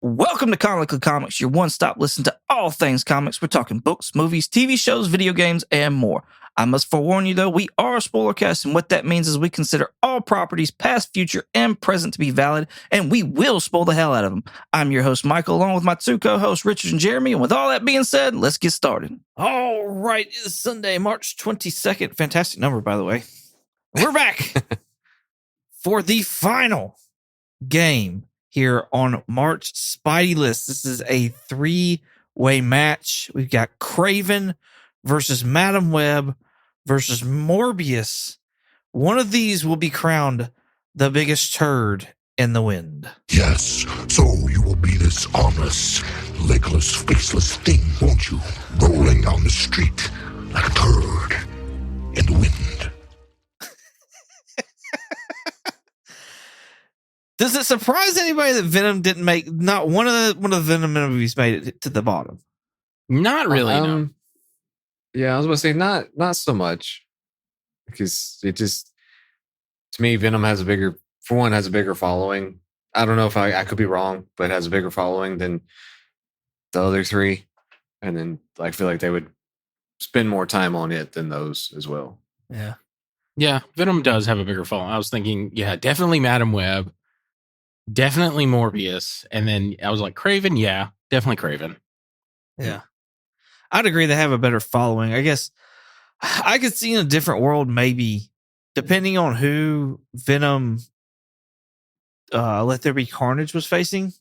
Welcome to Comically Comics, your one-stop listen to all things comics. We're talking books, movies, TV shows, video games, and more. I must forewarn you, though, we are a spoiler cast, and what that means is we consider all properties, past, future, and present, to be valid, and we will spoil the hell out of them. I'm your host, Michael, along with my two co-hosts, Richard and Jeremy, and with all that being said, let's get started. All right, it's Sunday, March 22nd. Fantastic number, by the way. We're back for the final game here on March Spidey-Less. This is a three-way match. We've got Kraven versus Madam Web versus Morbius. One of these will be crowned the biggest turd in the wind. Yes, so you will be this armless, legless, faceless thing, won't you? Rolling down the street like a turd in the wind. Does it surprise anybody that Venom didn't make not one of the Venom movies made it to the bottom? Not really. No. Yeah, I was going to say not so much, because it just, to me, Venom has a bigger following. I don't know if I could be wrong, but it has a bigger following than the other three, and then I feel like they would spend more time on it than those as well. Yeah, Venom does have a bigger following. I was thinking, yeah, definitely Madam Web. Definitely Morbius. And then I was like, Kraven? Yeah, definitely Kraven. Yeah. I'd agree they have a better following. I guess I could see in a different world, maybe, depending on who Venom Let There Be Carnage was facing,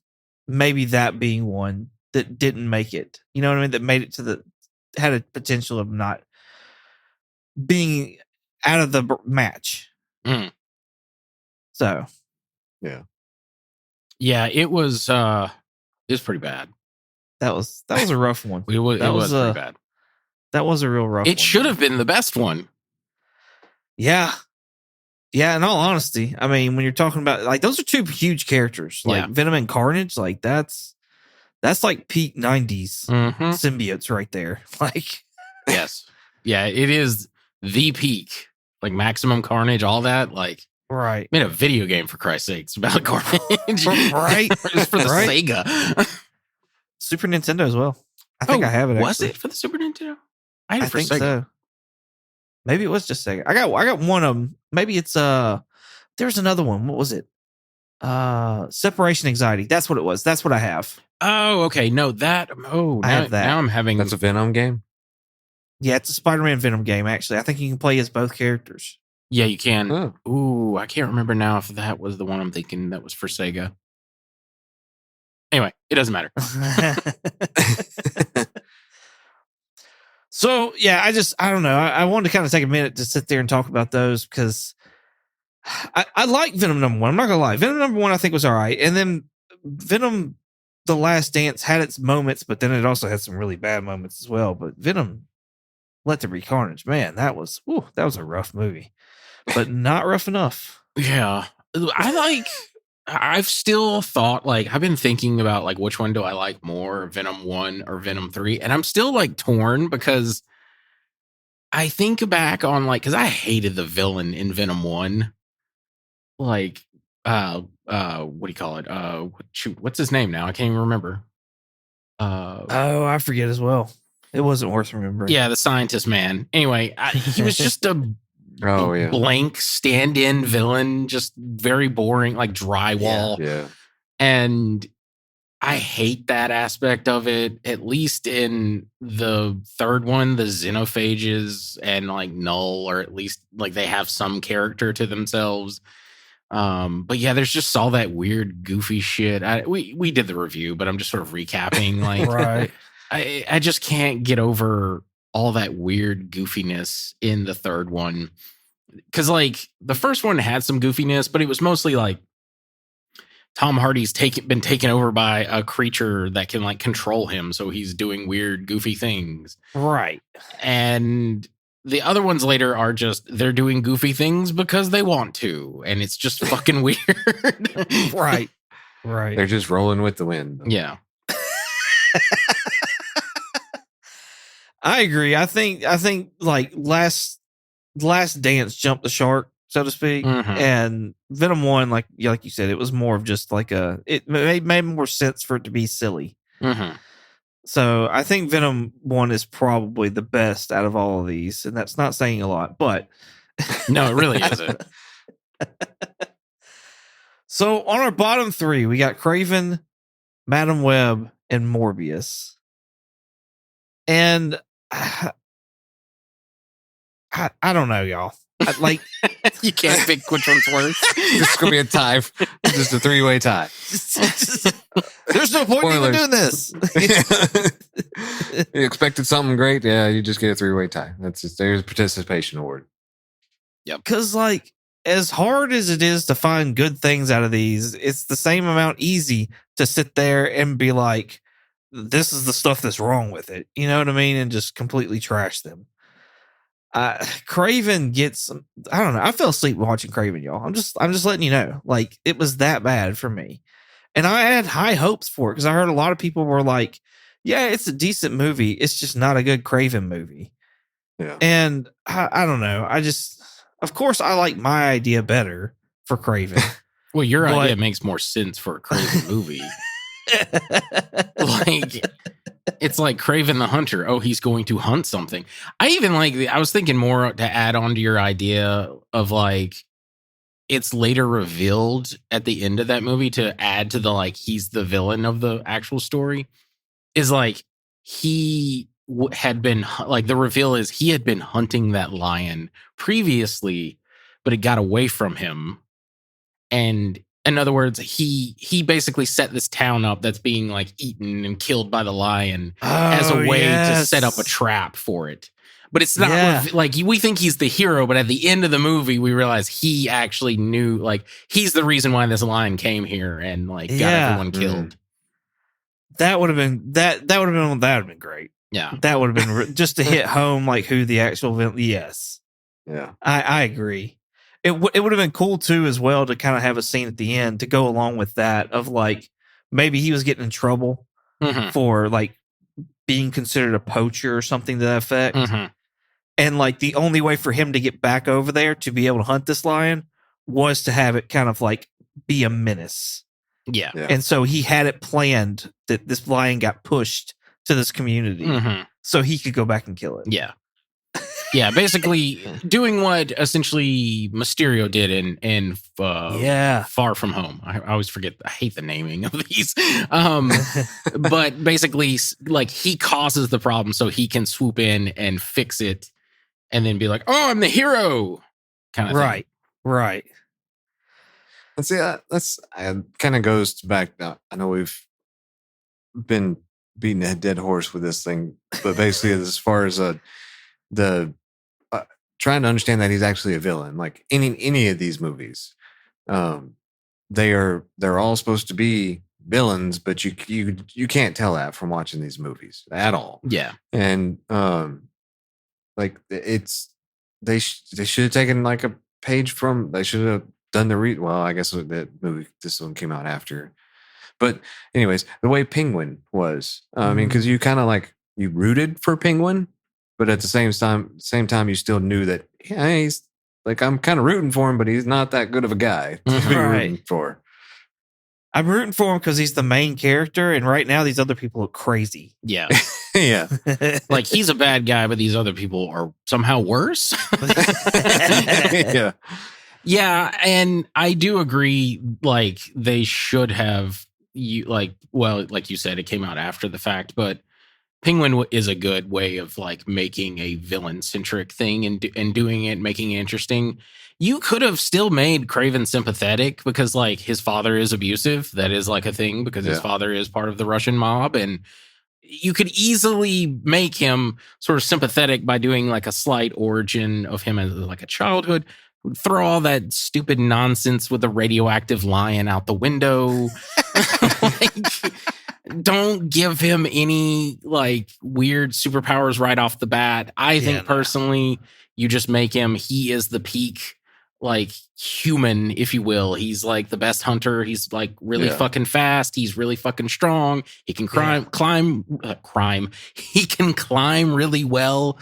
maybe that being one that didn't make it. You know what I mean? That made it had a potential of not being out of the match. Mm. So. Yeah. Yeah, it was pretty bad. That was a rough one. It was pretty bad. That was a real rough one. It should have been the best one. Yeah. Yeah, in all honesty. I mean, when you're talking about, like, those are two huge characters. Like, Venom and Carnage, like, that's like peak 90s symbiotes right there. Like, yes. Yeah, it is the peak. Like, Maximum Carnage, all that, like, right. Made a video game, for Christ's sakes, about Carnage. Right. Just for the Sega. Super Nintendo as well. I think I have it. Was it for the Super Nintendo? I had it for think Sega. So. Maybe it was just Sega. I got one of them. Maybe it's there's another one. What was it? Separation Anxiety. That's what it was. That's what I have. Oh, okay. No, I have that. Now I'm having... That's a Venom game? Yeah, it's a Spider-Man Venom game, actually. I think you can play as both characters. Yeah, you can. Oh. Ooh, I can't remember now if that was the one I'm thinking that was for Sega. Anyway, it doesn't matter. So, yeah, I don't know. I wanted to kind of take a minute to sit there and talk about those because I like Venom number one. I'm not going to lie. Venom number one, I think, was all right. And then Venom The Last Dance had its moments, but then it also had some really bad moments as well. But Venom Let There Be Carnage, man, that was a rough movie, but not rough enough. Yeah. I've still thought, like, I've been thinking about, like, which one do I like more, Venom 1 or Venom 3? And I'm still, like, torn because I think back on, like, because I hated the villain in Venom 1. Like, what do you call it? Shoot, what's his name now? I can't even remember. I forget as well. It wasn't worth remembering. Yeah, the scientist man. Anyway, he was just a blank stand-in villain, just very boring, like drywall. Yeah. And I hate that aspect of it, at least in the third one, the xenophages and like Null, or at least like they have some character to themselves. But yeah, there's just all that weird, goofy shit. We did the review, but I'm just sort of recapping. Like, right. I just can't get over all that weird goofiness in the third one. Because, like, the first one had some goofiness, but it was mostly like Tom Hardy's been taken over by a creature that can, like, control him. So he's doing weird, goofy things. Right. And the other ones later are just, they're doing goofy things because they want to. And it's just fucking weird. Right. Right. They're just rolling with the wind. Yeah. I agree. I think like Last Dance jumped the shark, so to speak. Mhm. And Venom 1, like you said, it was more of just like it made more sense for it to be silly. Mhm. So I think Venom 1 is probably the best out of all of these. And that's not saying a lot, but No, it really isn't. So on our bottom three, we got Kraven, Madam Web, and Morbius. And I don't know, y'all. Like, You can't pick which one's worse. This is gonna be a tie, just a 3-way tie. there's no point in even doing this. You expected something great, yeah. You just get a 3-way tie. That's just there's a participation award. Because, like, as hard as it is to find good things out of these, it's the same amount easy to sit there and be like, this is the stuff that's wrong with it. You know what I mean? And just completely trash them. Kraven gets, I don't know. I fell asleep watching Kraven, y'all. I'm just letting you know. Like, it was that bad for me. And I had high hopes for it because I heard a lot of people were like, yeah, it's a decent movie. It's just not a good Kraven movie. Yeah. And I don't know. Of course, I like my idea better for Kraven. Well, your idea makes more sense for a Kraven movie. Like, it's like Kraven the Hunter. Oh, he's going to hunt something. I was thinking more to add on to your idea of like, it's later revealed at the end of that movie to add to the like, he's the villain of the actual story. Is like, he had been like, the reveal is he had been hunting that lion previously, but it got away from him. And in other words, he basically set this town up that's being like eaten and killed by the lion as a way to set up a trap for it. But it's not like we think he's the hero, but at the end of the movie, we realize he actually knew, like, he's the reason why this lion came here and like got everyone killed. That would have been great. Yeah, that would have been just to hit home, like who the actual villain. Yes, yeah, I agree. It would have been cool too, as well, to kind of have a scene at the end to go along with that of like maybe he was getting in trouble for like being considered a poacher or something to that effect, and like the only way for him to get back over there to be able to hunt this lion was to have it kind of like be a menace. Yeah. And so he had it planned that this lion got pushed to this community so he could go back and kill it. Yeah. Yeah, basically doing what essentially Mysterio did in Far From Home. I always forget. I hate the naming of these. But basically, like, he causes the problem so he can swoop in and fix it and then be like, oh, I'm the hero kind of thing. Right. Let's see. That's kind of goes back. I know we've been beating a dead horse with this thing, but basically, as far as the trying to understand that he's actually a villain, like any of these movies, they're all supposed to be villains, but you can't tell that from watching these movies at all. Yeah, and like it's they should have taken like a page from. They should have done the well, I guess that movie, this one came out after. But anyways, the way Penguin was, I mean, because you kind of like, you rooted for Penguin, but at the same time, you still knew that, yeah, he's like, I'm kind of rooting for him, but he's not that good of a guy to be rooting for. I'm rooting for him because he's the main character, and right now these other people look crazy. Yeah. Yeah. Like, he's a bad guy, but these other people are somehow worse. Yeah. Yeah, and I do agree, like, they should have, like you said, it came out after the fact, but Penguin is a good way of, like, making a villain-centric thing and doing it, making it interesting. You could have still made Kraven sympathetic because, like, his father is abusive. That is, like, a thing because his father is part of the Russian mob, and you could easily make him sort of sympathetic by doing, like, a slight origin of him as, like, a childhood. Throw all that stupid nonsense with the radioactive lion out the window. Like, don't give him any, like, weird superpowers right off the bat. I think personally, you just make him, he is the peak, like, human, if you will. He's like the best hunter. He's like really fucking fast. He's really fucking strong. He can climb. He can climb really well.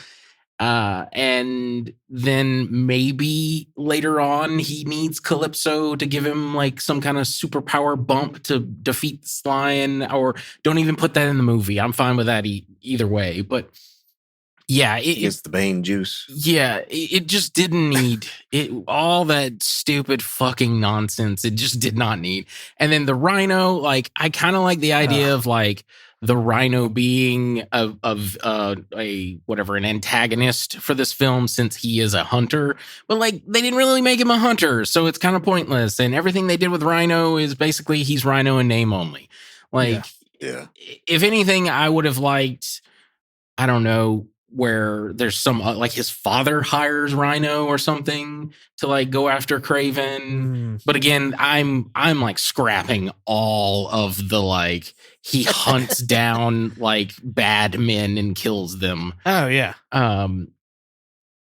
And then maybe later on he needs Calypso to give him like some kind of superpower bump to defeat this lion, or don't even put that in the movie. I'm fine with that either way. But yeah, It's the Bane juice. yeah, it just didn't need it. All that stupid fucking nonsense. It just did not need. And then the Rhino, like, I kind of like the idea of like the Rhino being a whatever, an antagonist for this film, since he is a hunter. But like, they didn't really make him a hunter, so it's kind of pointless. And everything they did with Rhino is basically he's Rhino in name only. Like, Yeah. if anything, I would have liked, I don't know, where there's some like his father hires Rhino or something to like go after Kraven. But again, I'm like scrapping all of the like he hunts down like bad men and kills them. Oh yeah.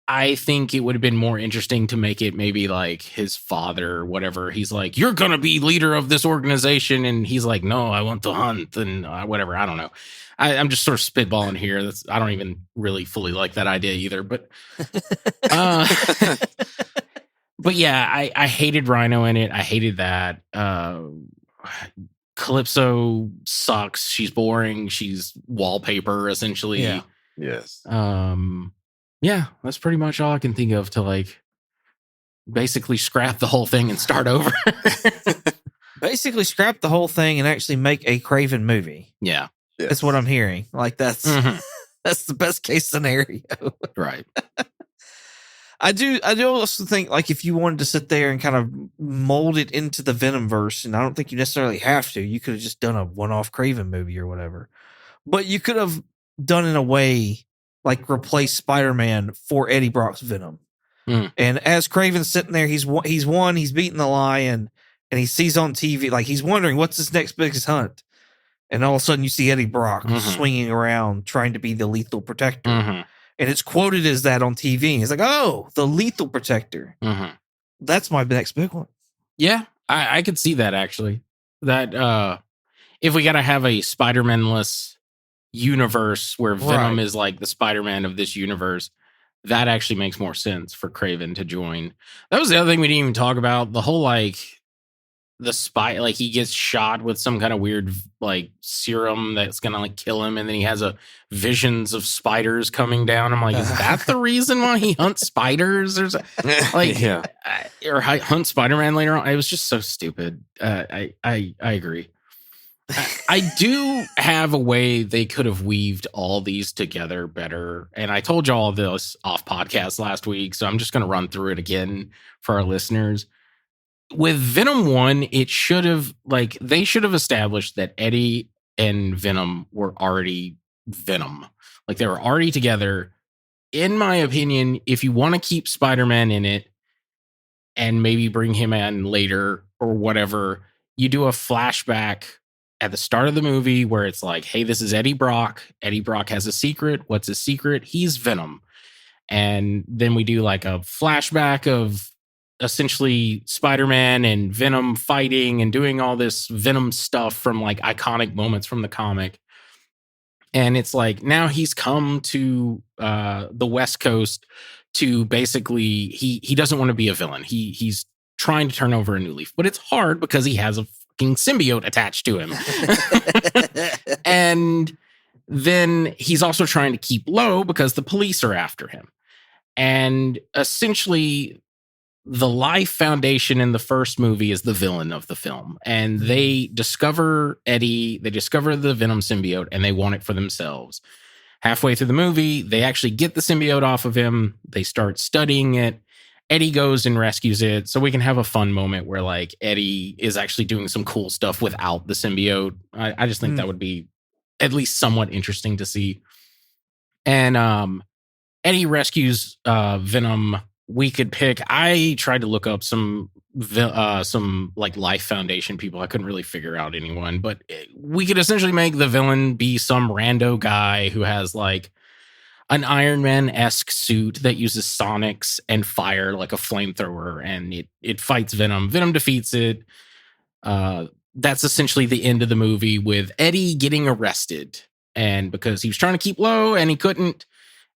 I think it would have been more interesting to make it maybe like his father or whatever. He's like, you're going to be leader of this organization. And he's like, no, I want to hunt and whatever. I don't know. I'm just sort of spitballing here. I don't even really fully like that idea either. But but yeah, I hated Rhino in it. I hated that. Calypso sucks. She's boring. She's wallpaper, essentially. Yeah. Yes. Yeah, that's pretty much all I can think of to like basically scrap the whole thing and start over. Basically scrap the whole thing and actually make a Kraven movie. Yeah. Yes. That's what I'm hearing. Like that's the best case scenario. Right. I do also think like if you wanted to sit there and kind of mold it into the Venom verse, and I don't think you necessarily have to, you could have just done a one-off Kraven movie or whatever. But you could have done in a way like replace Spider-Man for Eddie Brock's Venom. And as Kraven's sitting there, he's beating the lion, and he sees on TV, like he's wondering what's his next biggest hunt. And all of a sudden you see Eddie Brock swinging around trying to be the lethal protector. And it's quoted as that on TV. He's like, oh, the lethal protector. That's my next big one. Yeah, I could see that actually. That if we got to have a Spider-Man-less universe where Venom is like the Spider-Man of this universe, that actually makes more sense for Kraven to join. That was the other thing we didn't even talk about. The whole like the spy, like he gets shot with some kind of weird like serum that's gonna like kill him, and then he has visions of spiders coming down. I'm like, is that the reason why he hunts spiders or like or hunt Spider-Man later on? It was just so stupid. I agree. I do have a way they could have weaved all these together better. And I told you all this off podcast last week, so I'm just going to run through it again for our listeners. With Venom 1, it should have, like, they should have established that Eddie and Venom were already Venom. Like, they were already together. In my opinion, if you want to keep Spider-Man in it and maybe bring him in later or whatever, you do a flashback at the start of the movie where it's like, hey, this is Eddie Brock. Eddie Brock has a secret. What's his secret? He's Venom. And then we do like a flashback of essentially Spider-Man and Venom fighting and doing all this Venom stuff from like iconic moments from the comic. And it's like, now he's come to the West Coast to basically, he doesn't want to be a villain. He's trying to turn over a new leaf, but it's hard because he has a symbiote attached to him. And then he's also trying to keep low because the police are after him. And essentially the Life Foundation in the first movie is the villain of the film. And they discover Eddie, they discover the Venom symbiote, and they want it for themselves. Halfway through the movie, they actually get the symbiote off of him. They start studying it. Eddie goes and rescues it, so we can have a fun moment where like Eddie is actually doing some cool stuff without the symbiote. I just think that would be at least somewhat interesting to see. And Eddie rescues Venom. We could pick. I tried to look up some like Life Foundation people. I couldn't really figure out anyone, but we could essentially make the villain be some rando guy who has like an Iron Man-esque suit that uses sonics and fire like a flamethrower, and it fights Venom. Venom defeats it. That's essentially the end of the movie with Eddie getting arrested. And because he was trying to keep low and he couldn't,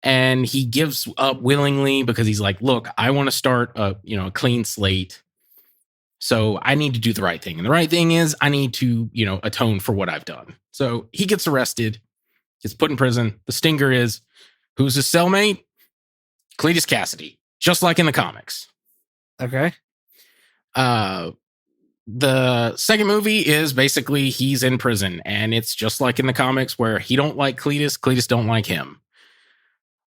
And he gives up willingly because he's like, look, I want to start a clean slate. So I need to do the right thing. And the right thing is I need to, atone for what I've done. So he gets arrested, gets put in prison. The stinger is, who's his cellmate? Cletus Cassidy, just like in the comics. Okay. The second movie is basically he's in prison, and it's just like in the comics where he don't like Cletus, Cletus don't like him.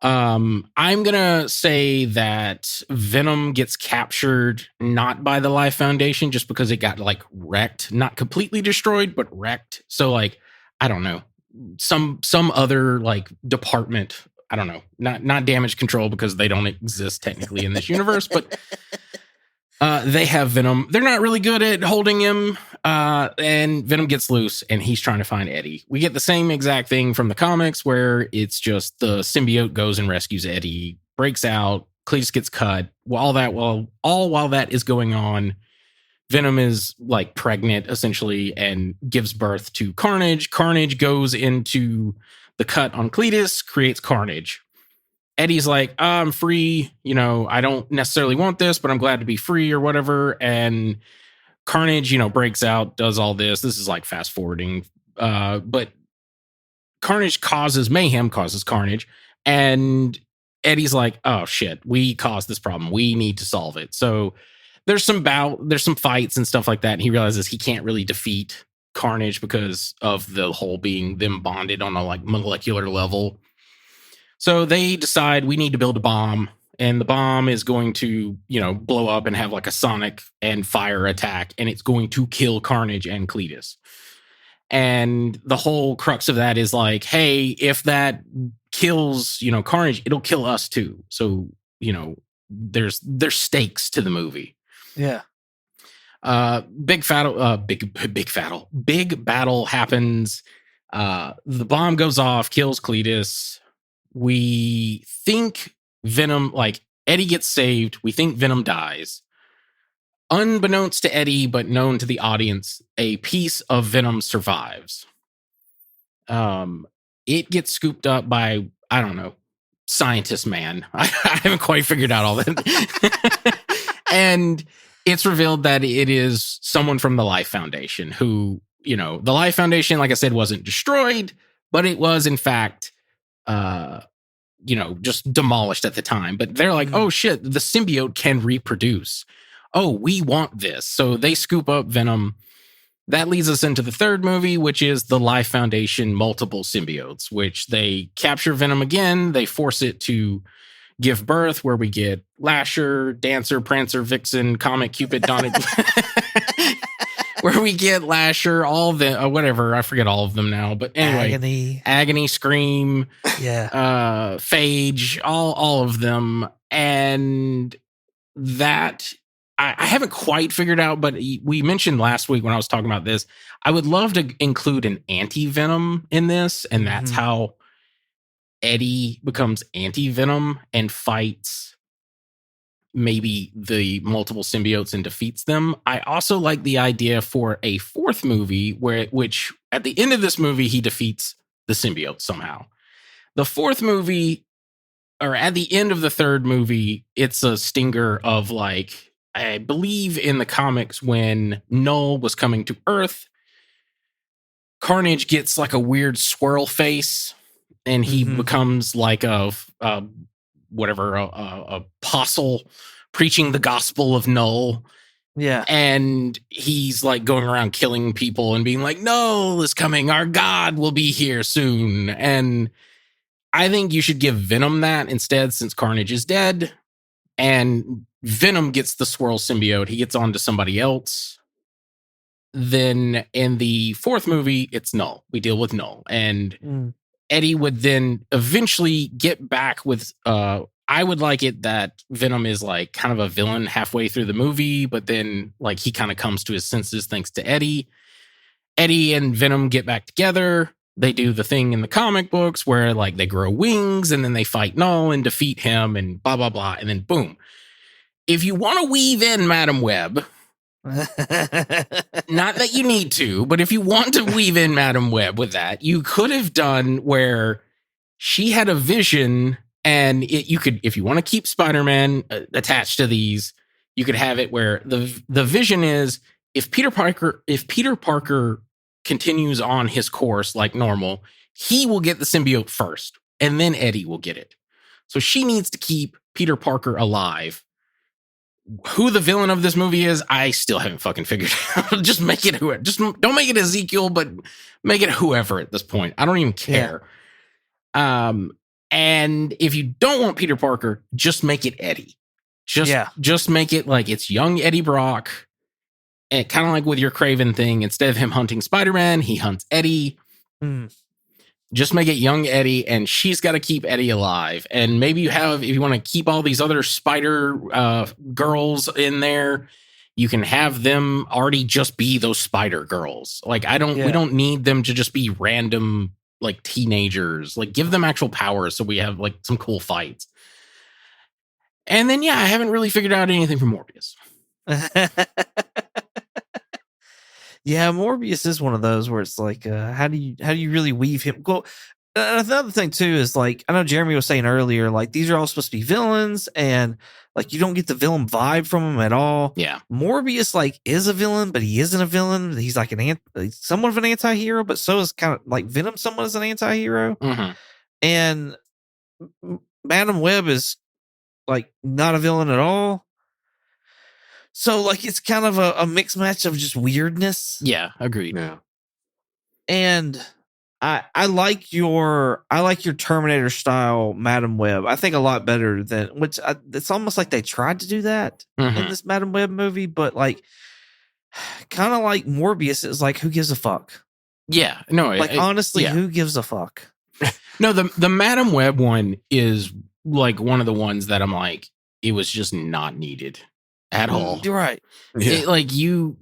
I'm gonna say that Venom gets captured not by the Life Foundation just because it got like wrecked, not completely destroyed, but wrecked. So like, I don't know, some other like department, I don't know, not damage control because they don't exist technically in this universe, but they have Venom. They're not really good at holding him, and Venom gets loose, and he's trying to find Eddie. We get the same exact thing from the comics, where it's just the symbiote goes and rescues Eddie, breaks out, Cletus gets cut. While that is going on, Venom is like pregnant, essentially, and gives birth to Carnage. Carnage goes into the cut on Cletus, creates Carnage. Eddie's like, I'm free. I don't necessarily want this, but I'm glad to be free or whatever. And Carnage, breaks out, does all this. This is like fast forwarding. But Carnage causes mayhem, causes carnage. And Eddie's like, oh shit, we caused this problem. We need to solve it. So there's some fights and stuff like that. And he realizes he can't really defeat Carnage because of the whole being them bonded on a like molecular level. So they decide we need to build a bomb, and the bomb is going to, blow up and have like a sonic and fire attack, and it's going to kill Carnage and Cletus. And the whole crux of that is like, hey, if that kills, Carnage, it'll kill us too. So, there's stakes to the movie. Yeah. Big battle happens. The bomb goes off, kills Cletus. We think Venom, like Eddie gets saved. We think Venom dies. Unbeknownst to Eddie, but known to the audience, a piece of Venom survives. It gets scooped up by, I don't know, scientist man. I haven't quite figured out all that. And it's revealed that it is someone from the Life Foundation who, the Life Foundation, like I said, wasn't destroyed, but it was in fact just demolished at the time. But they're like, oh shit, the symbiote can reproduce. Oh, we want this. So they scoop up Venom. That leads us into the third movie, which is the Life Foundation multiple symbiotes, which they capture Venom again. They force it to give birth, where we get Lasher, Dancer, Prancer, Vixen, Comet, Cupid, Donald. Where we get Lasher, all the whatever, I forget all of them now, but anyway, Agony, Scream, Phage, all of them, and that I haven't quite figured out. But we mentioned last week when I was talking about this, I would love to include an anti-Venom in this, and that's how Eddie becomes anti-Venom and fights maybe the multiple symbiotes and defeats them. I also like the idea for a fourth movie which at the end of this movie, he defeats the symbiote somehow. The fourth movie, or at the end of the third movie, it's a stinger of like, I believe in the comics when Null was coming to Earth, Carnage gets like a weird swirl face and he becomes like a apostle preaching the gospel of Null. Yeah. And he's like going around killing people and being like, Null is coming. Our God will be here soon. And I think you should give Venom that instead, since Carnage is dead. And Venom gets the swirl symbiote. He gets on to somebody else. Then in the fourth movie, it's Null. We deal with Null. And Eddie would then eventually get back with, I would like it that Venom is like kind of a villain halfway through the movie, but then like he kind of comes to his senses thanks to Eddie. Eddie and Venom get back together. They do the thing in the comic books where like they grow wings and then they fight Null and defeat him and blah, blah, blah. And then boom. If you want to weave in Madam Web, not that you need to, but if you want to weave in Madam Web with that, you could have done where she had a vision And you could, if you want to keep Spider-Man attached to these, you could have it where the vision is if Peter Parker continues on his course like normal, he will get the symbiote first, and then Eddie will get it. So she needs to keep Peter Parker alive. Who the villain of this movie is, I still haven't fucking figured out. Just make it whoever. Just don't make it Ezekiel, but make it whoever at this point. I don't even care. Yeah. And if you don't want Peter Parker, just make it Eddie. Just make it like it's young Eddie Brock. And kind of like with your Kraven thing, instead of him hunting Spider-Man, he hunts Eddie. Just make it young Eddie, and she's got to keep Eddie alive. And maybe if you want to keep all these other Spider girls in there, you can have them already just be those Spider girls. Like we don't need them to just be random like teenagers. Like give them actual powers so we have like some cool fights. And then I haven't really figured out anything for Morbius. Yeah, Morbius is one of those where it's like, how do you really weave him? Well, another thing too is like, I know Jeremy was saying earlier, like these are all supposed to be villains, and like you don't get the villain vibe from him at all. Yeah, Morbius like is a villain, but he isn't a villain. He's like somewhat of an anti-hero, but so is kind of like Venom. Somewhat as an anti-hero, and Madam Web is like not a villain at all. So, like, it's kind of a mixed match of just weirdness. Yeah, agreed. Yeah. And I like your Terminator style Madam Web. I think a lot better than it's almost like they tried to do that in this Madam Web movie, but like kind of like Morbius is like, who gives a fuck? Yeah, no, honestly, who gives a fuck? No, the Madam Web one is like one of the ones that I'm like, it was just not needed. At all. You're right. Yeah. Like you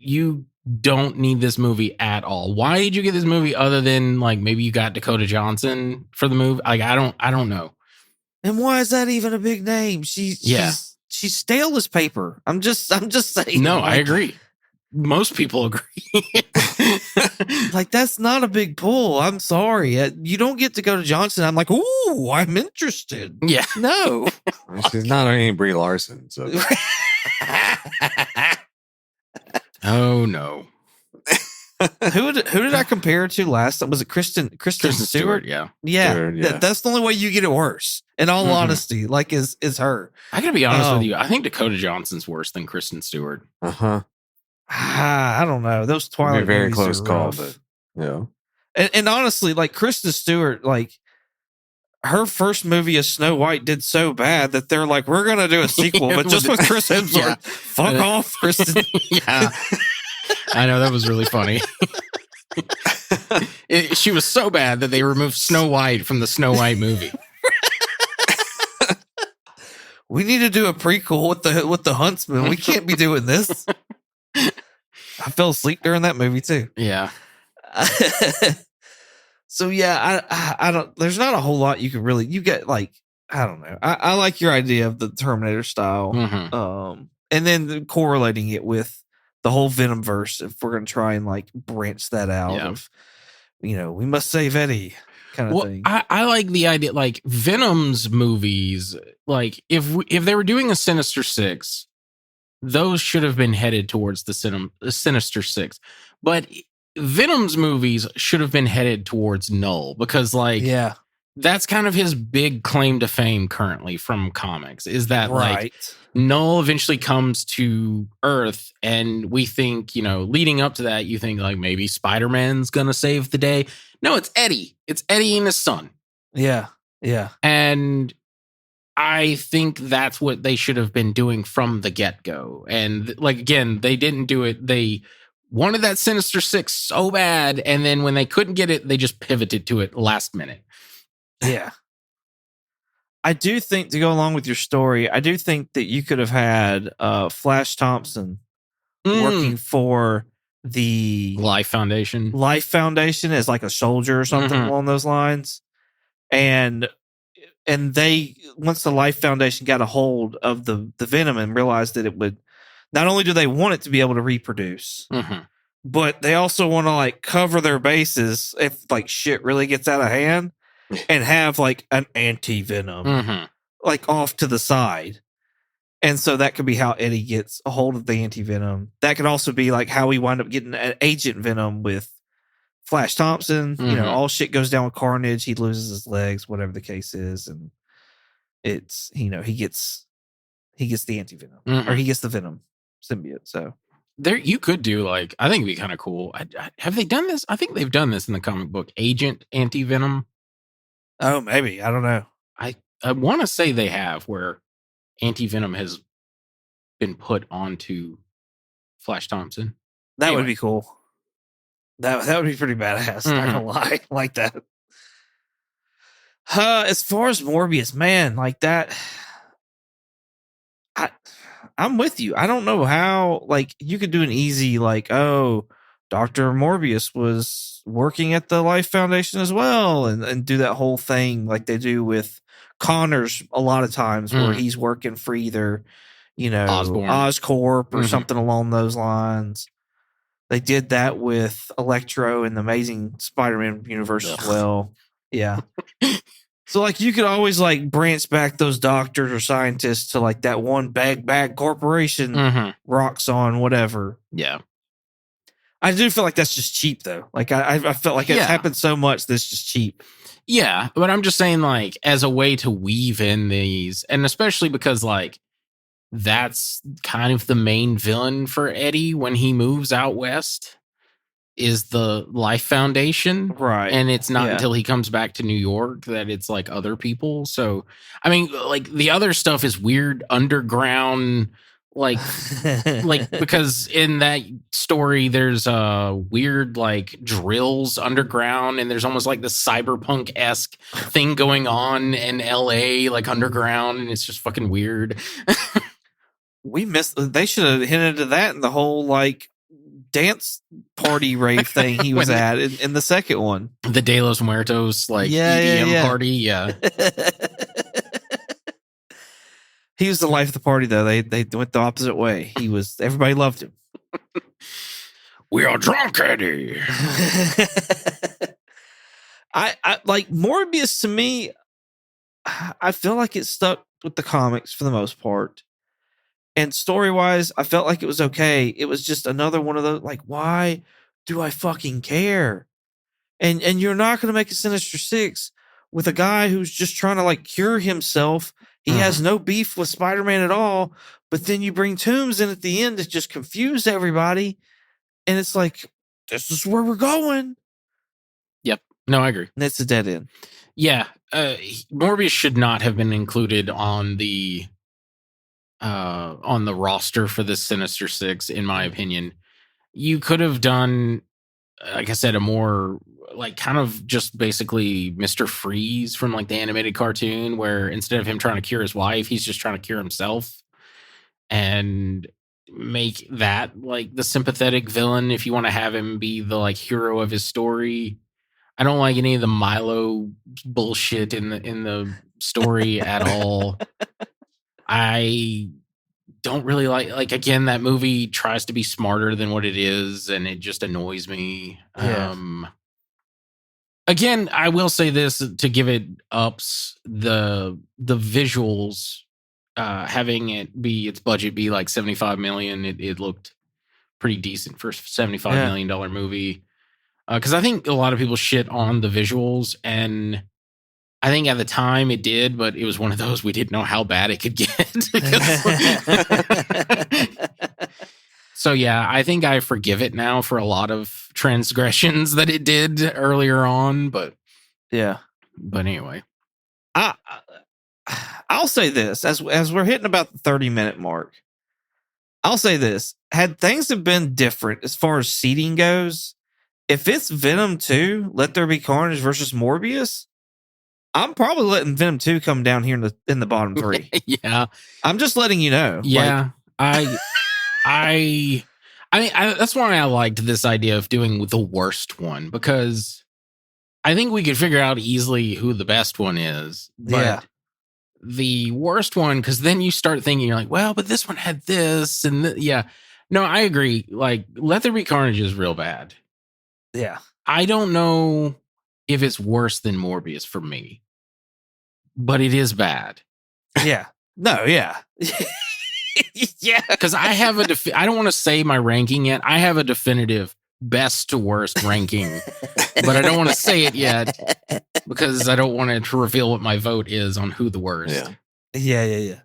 don't need this movie at all. Why did you get this movie other than like maybe you got Dakota Johnson for the movie? Like I don't know. And why is that even a big name? She's stale as paper. I'm just saying. No, I agree. Most people agree. Like that's not a big pull. I'm sorry. You don't get Dakota Johnson. I'm like, ooh, I'm interested. Yeah. No. She's not any Brie Larson, so oh no. Who did I compare her to last time? Was it Kristen Stewart? Yeah. That's the only way you get it worse. In all honesty, like is her. I gotta be honest with you. I think Dakota Johnson's worse than Kristen Stewart. I don't know. Those Twilight very movies close are call, rough. but yeah. And honestly, like Kristen Stewart, like her first movie as Snow White did so bad that they're like, we're gonna do a sequel, but just with Chris Hemsworth. Yeah. Fuck off, Kristen. Yeah, I know, that was really funny. She was so bad that they removed Snow White from the Snow White movie. We need to do a prequel with the Huntsman. We can't be doing this. I fell asleep during that movie too. Yeah. So yeah, I don't. There's not a whole lot you can really. You get like, I don't know. I like your idea of the Terminator style, and then correlating it with the whole Venom verse. If we're gonna try and like branch that out of, we must save Eddie kind of thing. I like the idea, like Venom's movies. Like if they were doing a Sinister Six, those should have been headed towards the Sinister Six, but Venom's movies should have been headed towards Null, because that's kind of his big claim to fame currently from comics, is that like Null eventually comes to Earth, and we think, leading up to that, you think like maybe Spider-Man's gonna save the day. No, it's Eddie. It's Eddie and his son. Yeah. Yeah. And I think that's what they should have been doing from the get-go. And like, again, they didn't do it. They wanted that Sinister Six so bad, and then when they couldn't get it, they just pivoted to it last minute. Yeah. I do think, to go along with your story, I do think that you could have had Flash Thompson working for the Life Foundation as like a soldier or something along those lines. And they, once the Life Foundation got a hold of the Venom and realized that it would, not only do they want it to be able to reproduce, but they also want to like cover their bases if like shit really gets out of hand and have like an anti-Venom. like off to the side. And so that could be how Eddie gets a hold of the anti-venom. That could also be like how we wind up getting an Agent Venom with Flash Thompson. You know, all shit goes down with Carnage. He loses his legs, whatever the case is, and it's, you know, he gets the anti-venom or he gets the Venom symbiote. So there, you could do like, I think it'd be kind of cool. Have they done this? I think they've done this in the comic book. Agent Anti-Venom. Oh, maybe, I don't know. I want to say they have, where Anti-Venom has been put onto Flash Thompson. That would be cool. That would be pretty badass. Not gonna lie, like that. As far as Morbius, man, like that, I'm with you. I don't know how. Like, you could do an easy, like, oh, Dr. Morbius was working at the Life Foundation as well, and do that whole thing like they do with Connors a lot of times, where he's working for either, you know, Oscorp or something along those lines. They did that with Electro in the Amazing Spider-Man universe as well. Yeah. So, like, you could always, like, branch back those doctors or scientists to, like, that one bag corporation, Roxxon, whatever. Yeah. I do feel like that's just cheap, though. Like, I felt like it's happened so much that's just cheap. Yeah, but I'm just saying, like, as a way to weave in these, and especially because, like, that's kind of the main villain for Eddie when he moves out west, is the Life Foundation. Right. And it's not until he comes back to New York that it's like other people. So, I mean, like, the other stuff is weird underground, like because in that story there's weird like drills underground, and there's almost like this cyberpunk-esque thing going on in LA, like underground, and it's just fucking weird. They should have hinted to that in the whole like dance party rave thing he was at in the second one. The De Los Muertos, like EDM party. Yeah. He was the life of the party, though. They went the opposite way. Everybody loved him. We are drunk, Eddie. I like Morbius. To me, I feel like it stuck with the comics for the most part. And story-wise, I felt like it was okay. It was just another one of those, like, why do I fucking care? And you're not going to make a Sinister Six with a guy who's just trying to, like, cure himself. He has no beef with Spider-Man at all, but then you bring Toombs in at the end to just confuse everybody, and it's like, this is where we're going. Yep. No, I agree. And it's a dead end. Yeah. Morbius should not have been included on the roster for the Sinister Six, in my opinion. You could have done, like I said, a more like kind of just basically Mr. Freeze from like the animated cartoon, where instead of him trying to cure his wife, he's just trying to cure himself, and make that like the sympathetic villain if you want to have him be the like hero of his story. I don't like any of the Milo bullshit in the story at all. I don't really like again, that movie tries to be smarter than what it is, and it just annoys me. Yeah. Again, I will say this to give it ups, the visuals, having its budget be like $75 million, it looked pretty decent for a $75 million movie. Because I think a lot of people shit on the visuals, and I think at the time it did, but it was one of those we didn't know how bad it could get. So yeah, I think I forgive it now for a lot of transgressions that it did earlier on, but anyway. I'll say this, as we're hitting about the 30-minute mark, I'll say this. Had things have been different as far as seating goes, if it's Venom 2, Let There Be Carnage versus Morbius, I'm probably letting Venom 2 come down here in the bottom three. Yeah. I'm just letting you know. Yeah. I mean, that's why I liked this idea of doing the worst one, because I think we could figure out easily who the best one is. But the worst one, because then you start thinking, you're like, well, but this one had this. And no, I agree. Like, Let There Be Carnage is real bad. Yeah. I don't know if it's worse than Morbius for me, but it is bad. Yeah. No, yeah. Yeah. Because I have I don't want to say my ranking yet. I have a definitive best to worst ranking, but I don't want to say it yet because I don't want to reveal what my vote is on who the worst. Yeah.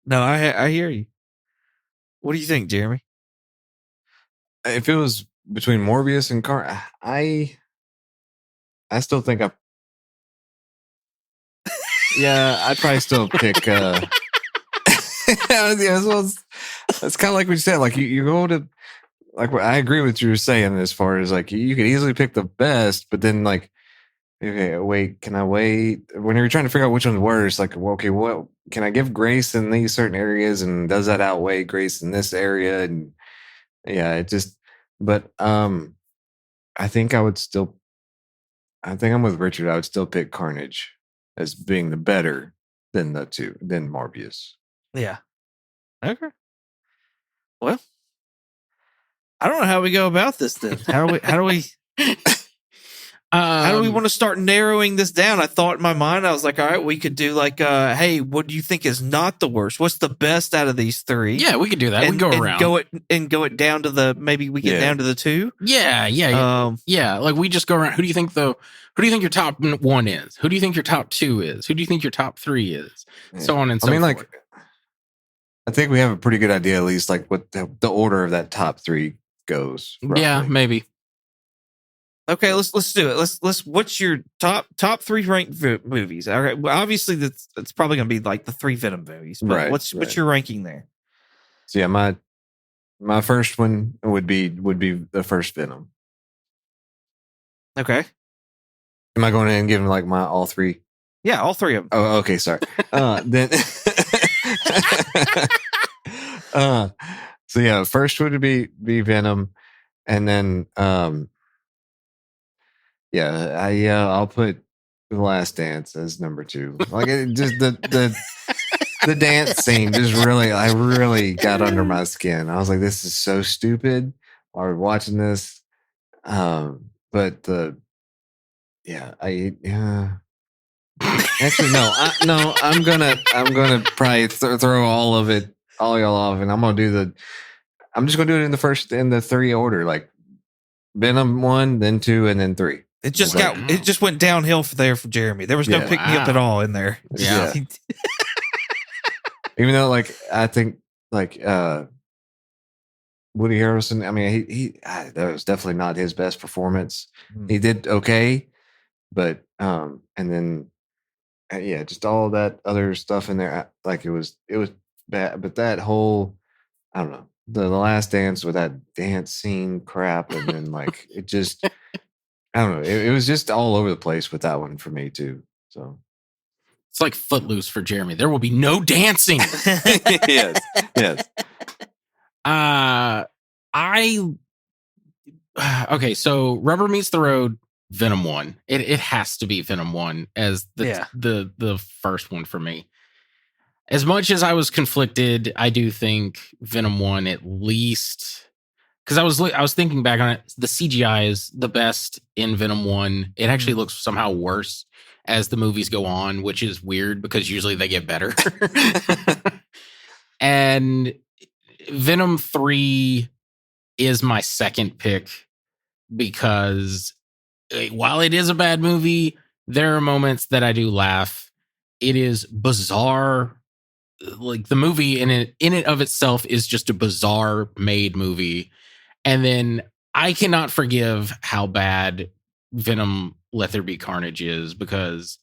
No, I hear you. What do you think, Jeremy? If it was between Morbius and I still think I'd probably still pick it's kind of like what you said, like you go to, like, I agree with what you were saying as far as like you could easily pick the best, but then like, okay, wait, can I wait? When you're trying to figure out which one's worse, like, well, okay, what can I give grace in these certain areas, and does that outweigh grace in this area? And yeah, it just, but I think I'm with Richard. I would still pick Carnage as being the better than than Morbius. Yeah. Okay. Well, I don't know how we go about this then. How do we how do we want to start narrowing this down? I thought in my mind, I was like, all right, we could do like, hey, what do you think is not the worst? What's the best out of these three? Yeah, we could do that. We can go around. Go it down to maybe we get down to the two. Yeah. Like we just go around. Who do you think your top one is? Who do you think your top two is? Who do you think your top three is? Yeah. So on and so forth. Like, I think we have a pretty good idea, at least, like what the order of that top three goes. Roughly. Yeah, maybe. Okay, let's do it. Let's. What's your top three ranked movies? All right, well, obviously that's probably gonna be like the three Venom movies. But right. What's your ranking there? So yeah, my first one would be the first Venom. Okay. Am I going in and giving like my all three? Yeah, all three of them. Oh, okay. Sorry. Then. So yeah, first would be Venom, and then I'll put The Last Dance as number 2. Like it just the dance scene just I really got under my skin. I was like, this is so stupid while watching this. But actually no, I'm gonna probably throw all y'all off, and I'm just gonna do it in the 3 order, like Venom 1, then 2, and then 3. It just went downhill for Jeremy. There was no picking up at all in there. Yeah. Even though, like, I think, like, Woody Harrelson, I mean, that was definitely not his best performance. He did okay, but and then just all that other stuff in there, like it was bad. But that whole, I don't know, the Last Dance with that dance scene crap, and then like it just, I don't know, it was just all over the place with that one for me too. So it's like Footloose for Jeremy. There will be no dancing. Yes. Okay, so Rubber Meets the Road, Venom 1. It has to be Venom 1 as the first one for me. As much as I was conflicted, I do think Venom 1 at least, because I was thinking back on it, the CGI is the best in Venom 1. It actually looks somehow worse as the movies go on, which is weird because usually they get better. And Venom 3 is my second pick because while it is a bad movie, there are moments that I do laugh. It is bizarre. Like the movie in it of itself is just a bizarre made movie. And then I cannot forgive how bad Venom Let There Be Carnage is, because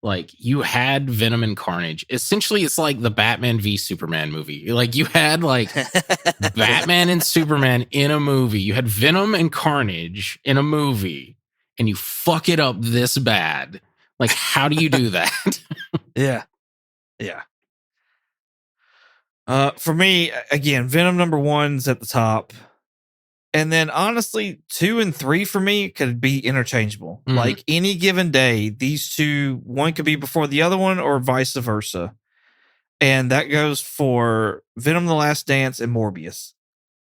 like you had Venom and Carnage. Essentially, it's like the Batman v Superman movie. Like you had like Batman and Superman in a movie. You had Venom and Carnage in a movie, and you fuck it up this bad. Like, how do you do that? Yeah. For me, again, Venom number 1's at the top. And then honestly, 2 and 3 for me could be interchangeable. Mm-hmm. Like any given day, these two, one could be before the other one or vice versa. And that goes for Venom The Last Dance and Morbius.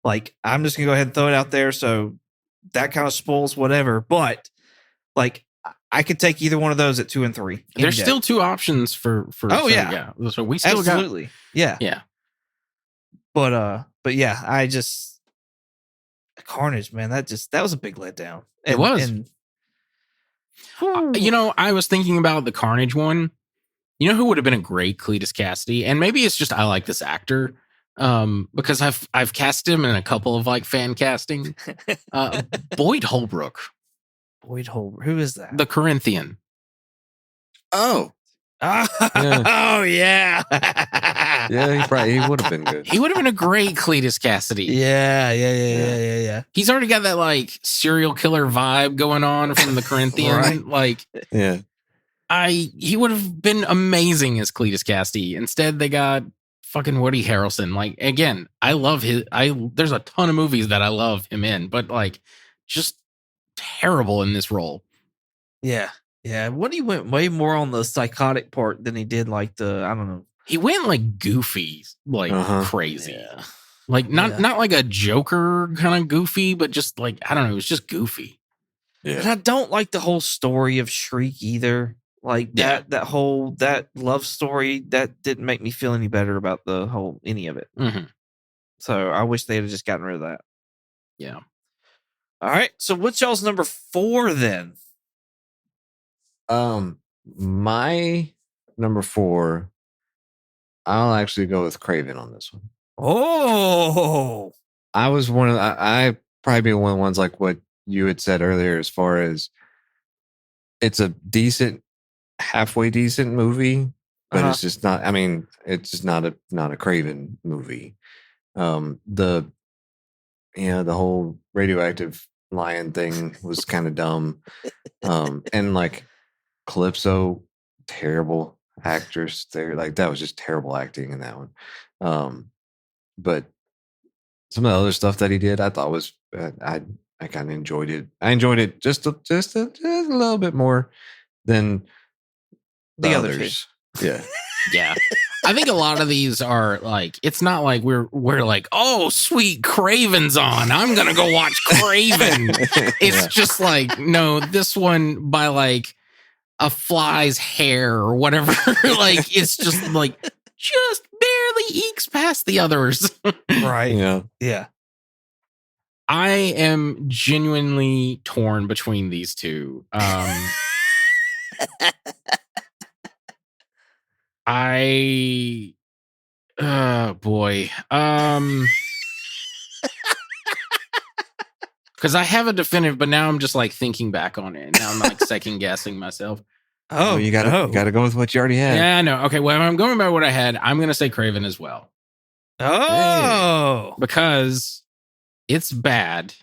Like, I'm just going to go ahead and throw it out there. So that kind of spoils whatever. But like, I could take either one of those at 2 and 3. There's still 2 options for. Oh, yeah. So we still Absolutely. Yeah. Yeah. But yeah, I just Carnage, man. That was a big letdown. It was. I was thinking about the Carnage one. You know who would have been a great Cletus Cassidy, and maybe it's just I like this actor because I've cast him in a couple of like fan casting. Boyd Holbrook. Boyd Holbrook. Who is that? The Corinthian. Oh. Oh yeah. Yeah, he would have been good. He would have been a great Cletus Cassidy. Yeah. He's already got that like serial killer vibe going on from the Corinthian. Right. Like, yeah. He would have been amazing as Cletus Cassidy. Instead, they got fucking Woody Harrelson. Like, again, I love there's a ton of movies that I love him in, but like, just terrible in this role. Yeah. Woody went way more on the psychotic part than he did like I don't know. He went like goofy, like crazy. Yeah. Like not like a Joker kind of goofy, but just like, I don't know, it was just goofy. Yeah. And I don't like the whole story of Shriek either. Like that love story, that didn't make me feel any better about any of it. Mm-hmm. So I wish they had just gotten rid of that. Yeah. All right. So what's y'all's number 4 then? My number 4, I'll actually go with Kraven on this one. Oh, I was I probably be one of the ones like what you had said earlier, as far as it's a halfway decent movie, but it's just not. I mean, it's just not a Kraven movie. The whole radioactive lion thing was kind of dumb, and like Calypso, terrible actors there. Like that was just terrible acting in that one. But some of the other stuff that he did, I thought was I kind of enjoyed it. I enjoyed it just a little bit more than the others. Yeah. Yeah. I think a lot of these are like, it's not like we're like, oh, sweet, Kraven's on, I'm gonna go watch Kraven. It's just like, no, this one by like a fly's hair or whatever. Like, it's just like just barely ekes past the others. Right. Yeah. I am genuinely torn between these two. Oh boy. Because I have a definitive, but now I'm just like thinking back on it. Now I'm like second guessing myself. Oh, you gotta go with what you already had. Yeah, I know. Okay, well, I'm going by what I had. I'm gonna say Kraven as well. Oh, because it's bad.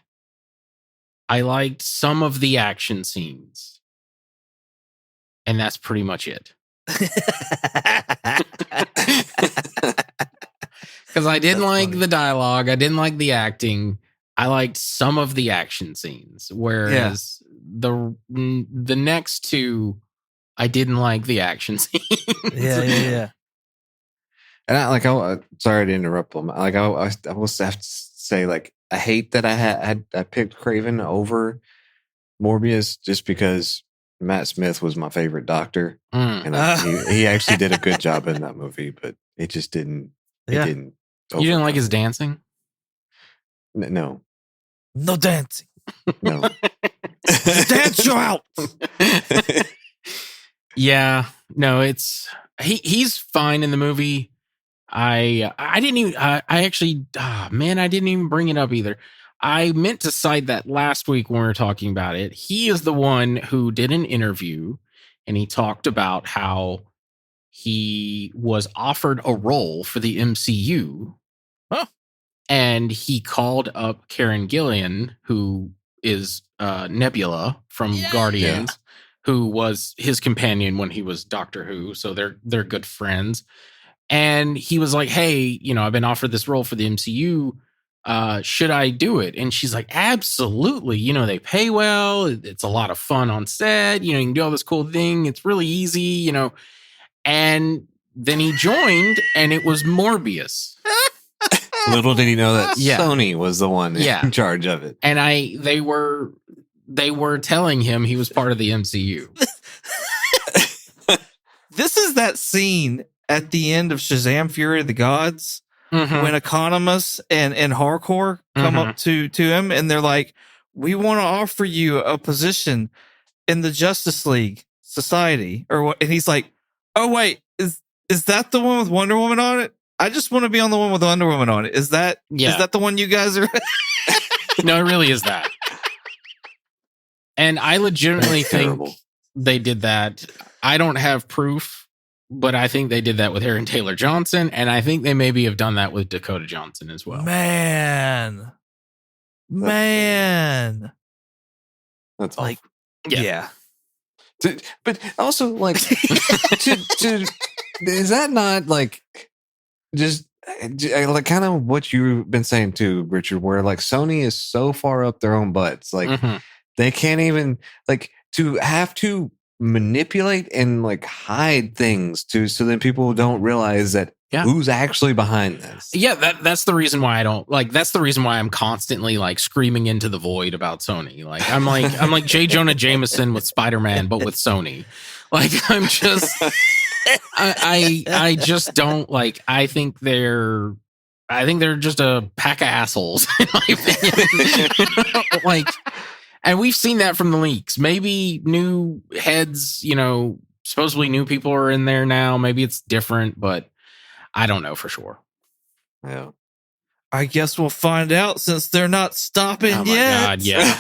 I liked some of the action scenes, and that's pretty much it. Because I didn't like the dialogue, I didn't like the acting. I liked some of the action scenes, whereas the next two, I didn't like the action scenes. Yeah. And sorry to interrupt them. Like I will have to say, like, I hate that I picked Kraven over Morbius just because Matt Smith was my favorite doctor, and he actually did a good job in that movie, but it just didn't. Yeah. It didn't. You didn't like his dancing? No dancing. No. Dance you out. Yeah, no, he's fine in the movie. I didn't even I didn't even bring it up either. I meant to cite that last week when we were talking about it. He is the one who did an interview and he talked about how he was offered a role for the MCU. Huh. And he called up Karen Gillan, who is Nebula from Guardians, who was his companion when he was Doctor Who. So they're good friends. And he was like, hey, I've been offered this role for the MCU. Should I do it? And she's like, absolutely. They pay well. It's a lot of fun on set. You can do all this cool thing. It's really easy, And then he joined and it was Morbius. Little did he know that Sony was the one in charge of it. And they were telling him he was part of the MCU. This is that scene at the end of Shazam Fury of the Gods when Economos and Hardcore come up to him and they're like, we want to offer you a position in the Justice League Society or what? And he's like, oh wait, is that the one with Wonder Woman on it? I just want to be on the one with Wonder Woman on it. Is that the one you guys are? No, it really is that. And I legitimately think they did that. I don't have proof, but I think they did that with Aaron Taylor Johnson, and I think they maybe have done that with Dakota Johnson as well. Man. That's like, awful. yeah. But also, like, is that not like just like kind of what you've been saying too, Richard? Where like Sony is so far up their own butts, like they can't even like to have to manipulate and like hide things so that people don't realize that who's actually behind this. Yeah, that's the reason why I don't like. That's the reason why I'm constantly like screaming into the void about Sony. Like I'm like J. Jonah Jameson with Spider-Man, but with Sony. Like I'm just, I just don't like. I think they're just a pack of assholes in my opinion. Like, and we've seen that from the leaks. Maybe new heads, supposedly new people are in there now. Maybe it's different, but I don't know for sure. Yeah. I guess we'll find out since they're not stopping Oh my yet. God, yeah.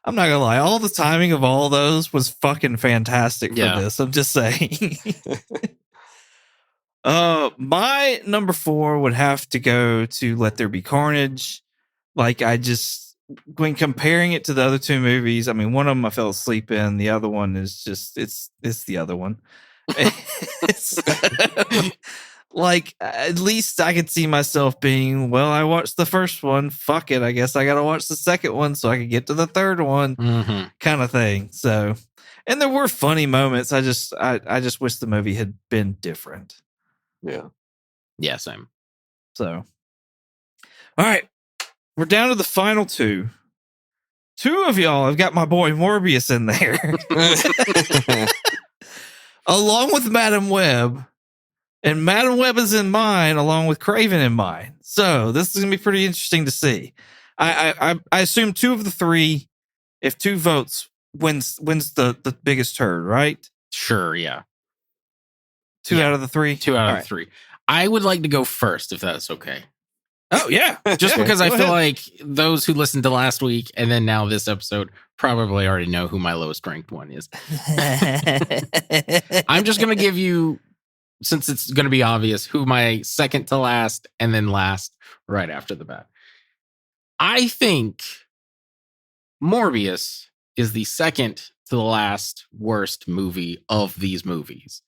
I'm not gonna lie, all the timing of all those was fucking fantastic for this. I'm just saying. My number 4 would have to go to Let There Be Carnage. Like when comparing it to the other 2 movies, I mean, one of them I fell asleep in. The other one is just it's the other one. It's like at least I could see myself being, well, I watched the first one. Fuck it, I guess I gotta watch the second one so I can get to the third one, kind of thing. So, and there were funny moments. I just wish the movie had been different. Yeah, same. So, all right. We're down to the final 2. 2 of y'all have got my boy Morbius in there. Along with Madam Web. And Madam Web is in mine, along with Kraven in mine. So this is going to be pretty interesting to see. I assume 2 of the 3, if 2 votes, wins the biggest turd, right? Sure, yeah. 2 out of the 3? 2 out of the 3. I would like to go first, if that's okay. Oh, yeah. Just because I Go feel ahead. like those who listened to last week and then now this episode probably already know who my lowest ranked one is. I'm just going to give you, since it's going to be obvious, who my second to last and then last right after the bat. I think Morbius is the second to the last worst movie of these movies.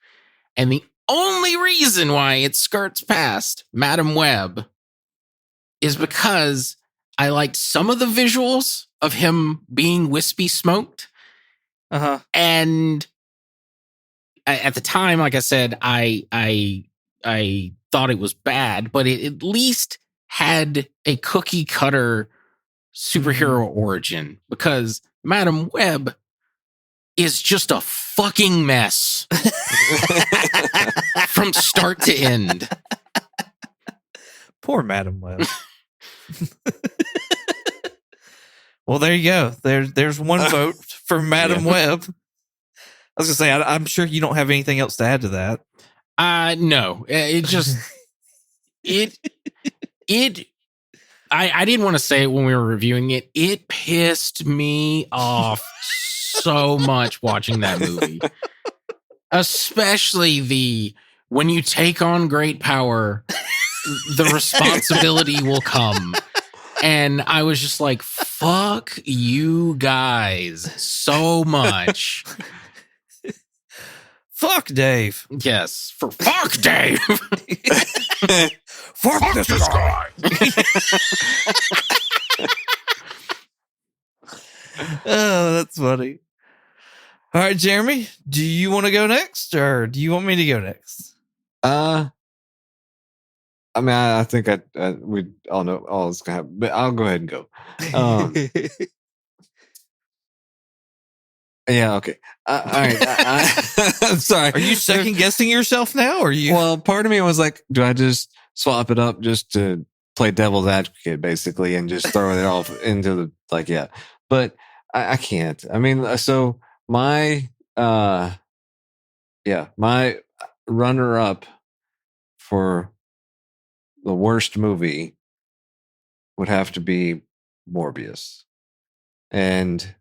And the only reason why it skirts past Madam Web is because I liked some of the visuals of him being wispy smoked. And at the time, like I said, I thought it was bad, but it at least had a cookie cutter superhero origin, because Madam Web is just a fucking mess from start to end. Poor Madam Web. Well, there you go. There's one vote for Madam Web. I was gonna say, I'm sure you don't have anything else to add to that. No, it just I didn't want to say it when we were reviewing it. It pissed me off so much watching that movie, especially when you take on great power, the responsibility will come. And I was just like, fuck you guys so much. Fuck Dave. Yes, for fuck Dave. Fuck this guy. Oh, that's funny. All right, Jeremy, do you want to go next or do you want me to go next? I mean, I think we all know all this gonna happen, but I'll go ahead and go. Yeah, okay. All right. I'm sorry. Are you second guessing yourself now? Or are you? Well, part of me was like, do I just swap it up just to play devil's advocate, basically, and just throw it all into the yeah. But I can't. I mean, so my my runner up for the worst movie would have to be Morbius. And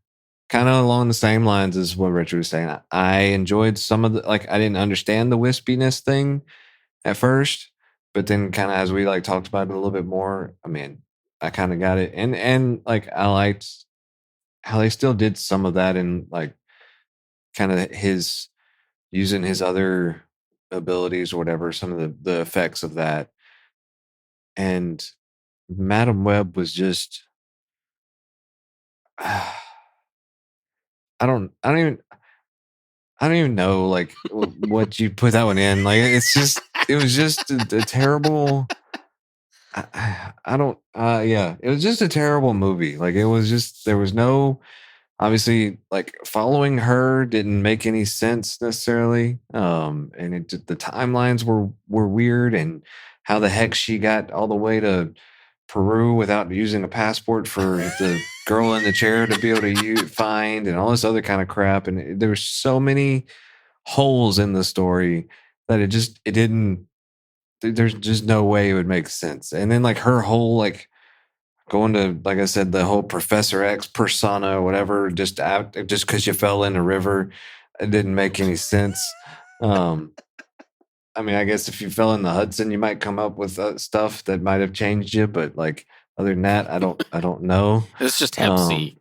kind of along the same lines as what Richard was saying, I enjoyed some of the, I didn't understand the wispiness thing at first, but then kind of as we talked about it a little bit more, I mean, I kind of got it. And I liked how they still did some of that in kind of his using his other abilities or whatever, some of the effects of that. And Madam Web was just I don't even know what you put that one in. It was just a terrible. It was just a terrible movie. It was just, there was no, obviously, following her didn't make any sense necessarily. And the timelines were weird, and how the heck she got all the way to Peru without using a passport for the girl in the chair to be able to find, and all this other kind of crap. And there were so many holes in the story that it didn't, there's just no way it would make sense. And then her whole going to, I said, the whole Professor X persona or whatever, just because you fell in a river, it didn't make any sense. I mean, I guess if you fell in the Hudson, you might come up with stuff that might have changed you, but other than that, I don't know. It's just Hep C.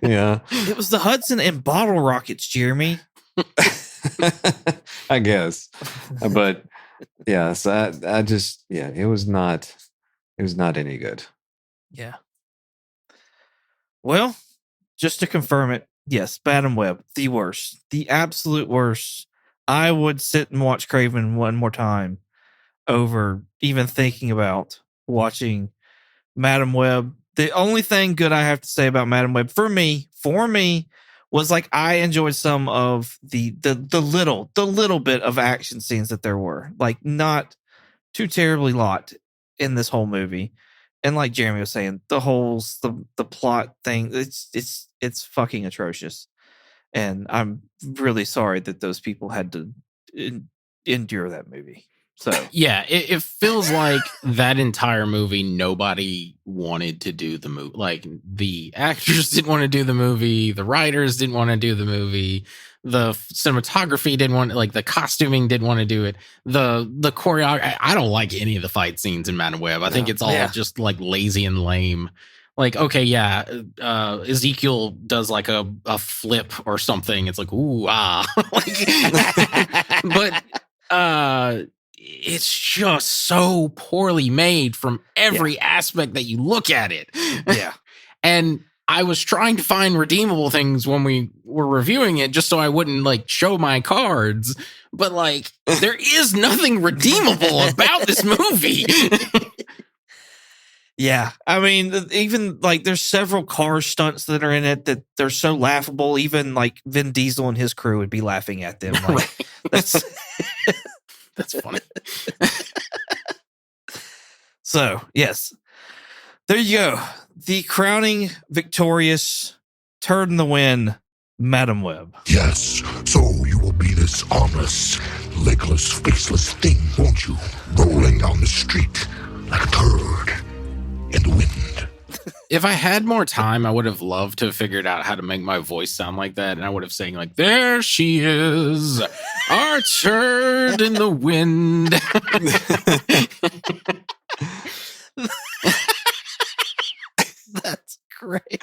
Yeah, it was the Hudson and bottle rockets, Jeremy. I guess, but yeah, so I just, it was not any good. Yeah. Well, just to confirm it, yes, Madam Web, the worst, the absolute worst. I would sit and watch Kraven one more time over even thinking about watching Madam Web. The only thing good I have to say about Madam Web for me was I enjoyed some of the little bit of action scenes that there were, not too terribly lot in this whole movie. And like Jeremy was saying, the holes, the plot thing, it's fucking atrocious. And I'm really sorry that those people had to endure that movie. So yeah, it feels like that entire movie, nobody wanted to do the movie. The actors didn't want to do the movie, the writers didn't want to do the movie, the cinematography didn't want, the costuming didn't want to do it, the choreography. I don't like any of the fight scenes in Madam Web. I think it's all just lazy and lame. Okay, yeah, Ezekiel does a flip or something. It's ooh, ah. But it's just so poorly made from every aspect that you look at it. Yeah. And I was trying to find redeemable things when we were reviewing it, just so I wouldn't show my cards. But there is nothing redeemable about this movie. Yeah, I mean, even there's several car stunts that are in it that they're so laughable. Even Vin Diesel and his crew would be laughing at them. That's funny. So yes, there you go. The crowning victorious turd in the wind, Madam Web. Yes, so you will be this armless, legless, faceless thing, won't you? Rolling down the street like a turd in the wind. If I had more time, I would have loved to have figured out how to make my voice sound like that. And I would have sang there she is, our turd in the wind. That's great.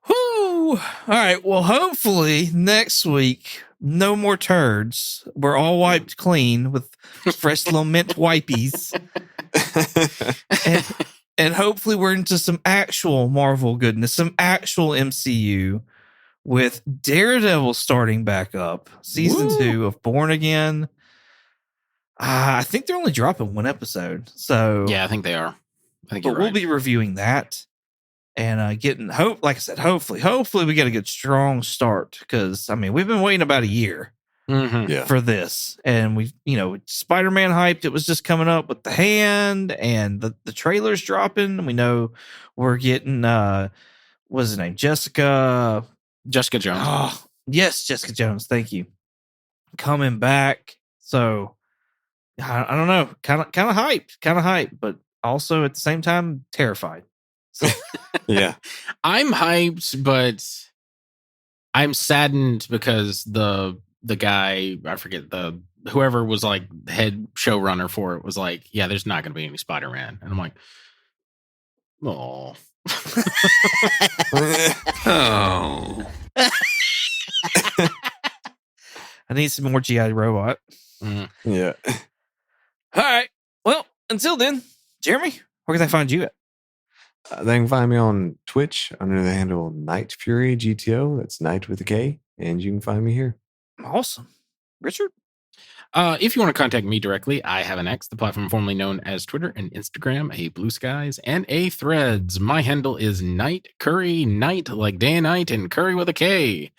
Whoo! All right. Well, hopefully next week, no more turds. We're all wiped clean with fresh little mint wipies. And hopefully we're into some actual Marvel goodness, some actual MCU with Daredevil starting back up, season 2 of Born Again. I think they're only dropping one episode. So Yeah, I think they are. I think you're we'll right. be reviewing that and getting like I said, hopefully we get a good strong start, because I mean we've been waiting about a year for this, and we've Spider-Man hyped. It was just coming up with the hand, and the trailer's dropping. We know we're getting what's his name, Jessica Jones. Oh, yes, Jessica Jones. Thank you. Coming back. So I don't know, kind of hyped, but also at the same time terrified. So Yeah. I'm hyped, but I'm saddened because the guy, I forget, whoever was like head showrunner for it was like, yeah, there's not going to be any Spider-Man. And I'm like, oh. Oh. I need some more GI robot. Yeah. All right. Well, until then, Jeremy, where can they find you at? They can find me on Twitch under the handle Night Fury GTO. That's Night with a K. And you can find me here. Awesome. Richard? If you want to contact me directly, I have an X, the platform formerly known as Twitter and Instagram, a Blue Skies, and a Threads. My handle is Night Curry, Night like day and night, and Curry with a K.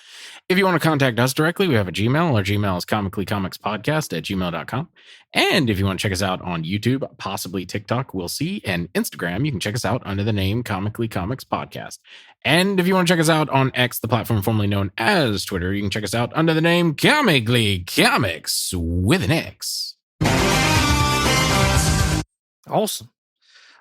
If you want to contact us directly, we have a Gmail. Our Gmail is comicallycomicspodcast@gmail.com. And if you want to check us out on YouTube, possibly TikTok, we'll see, and Instagram, you can check us out under the name Comically Comics Podcast. And if you want to check us out on X, the platform formerly known as Twitter, you can check us out under the name Comically Comics with an X. Awesome.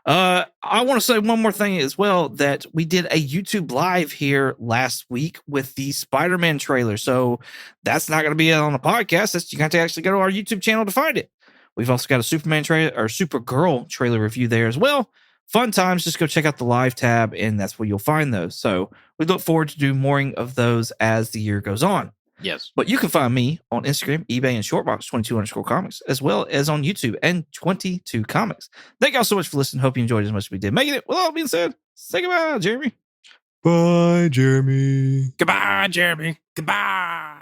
I want to say one more thing as well, that we did a YouTube live here last week with the Spider-Man trailer. So that's not going to be on the podcast. You got to actually go to our YouTube channel to find it. We've also got a Superman trailer or Supergirl trailer review there as well. Fun times. Just go check out the live tab, and that's where you'll find those. So we look forward to doing more of those as the year goes on. Yes. But you can find me on Instagram, eBay, and Shortbox22_comics, as well as on YouTube and 22 Comics. Thank y'all so much for listening. Hope you enjoyed as much as we did. Making it, with all being said, say goodbye, Jeremy. Bye, Jeremy. Goodbye, Jeremy. Goodbye.